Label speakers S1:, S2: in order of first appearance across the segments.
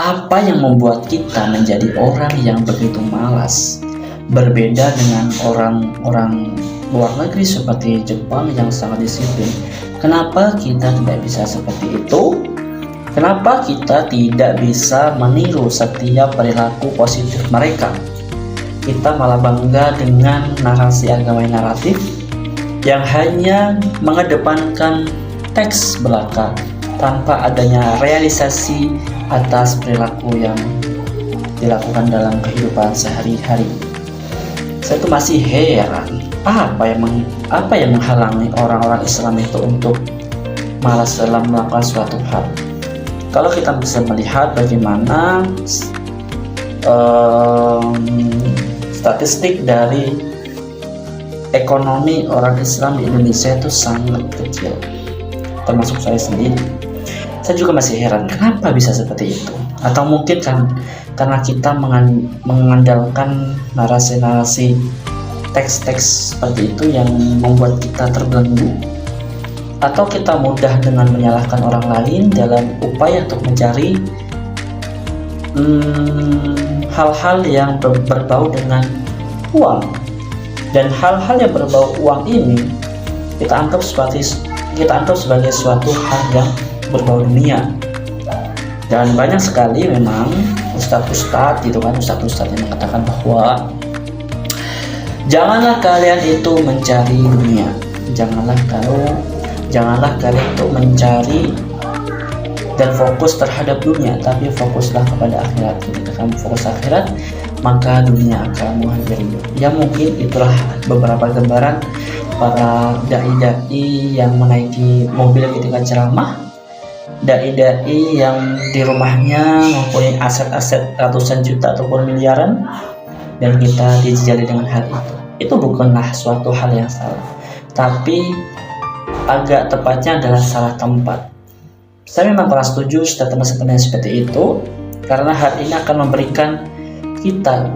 S1: Apa yang membuat kita menjadi orang yang begitu malas? Berbeda dengan orang-orang luar negeri seperti Jepang yang sangat disiplin. Kenapa kita tidak bisa seperti itu? Kenapa kita tidak bisa meniru setiap perilaku positif mereka? Kita malah bangga dengan narasi agama naratif yang hanya mengedepankan teks belaka tanpa adanya realisasi atas perilaku yang dilakukan dalam kehidupan sehari-hari. Saya tuh masih heran apa yang menghalangi orang-orang Islam itu untuk malas dalam melakukan suatu hal. Kalau kita bisa melihat bagaimana statistik dari ekonomi orang Islam di Indonesia itu sangat kecil, termasuk saya sendiri. Saya juga masih heran kenapa bisa seperti itu. Atau mungkin kan karena kita mengandalkan narasi-narasi teks-teks seperti itu yang membuat kita terbelenggu. Atau kita mudah dengan menyalahkan orang lain dalam upaya untuk mencari hal-hal yang berbau dengan uang. Dan hal-hal yang berbau uang ini kita anggap sebagai suatu hal yang berbau dunia. Dan banyak sekali memang ustadz-ustadz gitu kan, ustadz-ustadz yang mengatakan bahwa janganlah kalian itu mencari dunia, janganlah kalian itu mencari dan fokus terhadap dunia, tapi fokuslah kepada akhirat. Ketika kamu fokus akhirat, maka dunia akan menghampiri. Ya mungkin itulah beberapa gambaran para dai-dai yang menaiki mobil ketika ceramah, dai-dai yang di rumahnya mempunyai aset-aset ratusan juta ataupun miliaran, dan kita dijejali dengan hal itu. Itu bukanlah suatu hal yang salah, tapi agak tepatnya adalah salah tempat. Saya memang pernah setuju statement-statement seperti itu, karena hal ini akan memberikan kita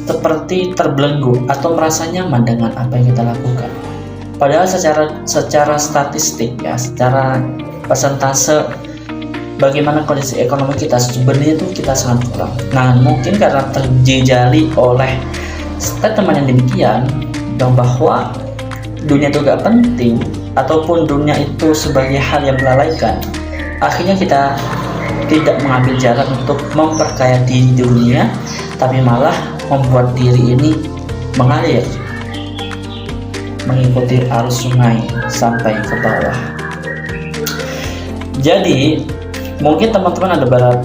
S1: seperti terbelenggu atau merasa nyaman dengan apa yang kita lakukan. Padahal secara statistik ya, secara persentase bagaimana kondisi ekonomi kita sebenarnya itu kita sangat kurang. Nah, mungkin karena terjejali oleh statement yang demikian bahwa dunia itu gak penting ataupun dunia itu sebagai hal yang melalaikan, akhirnya kita tidak mengambil jalan untuk memperkaya diri di dunia, tapi malah membuat diri ini mengalir mengikuti arus sungai sampai ke bawah. Jadi mungkin teman-teman ada beberapa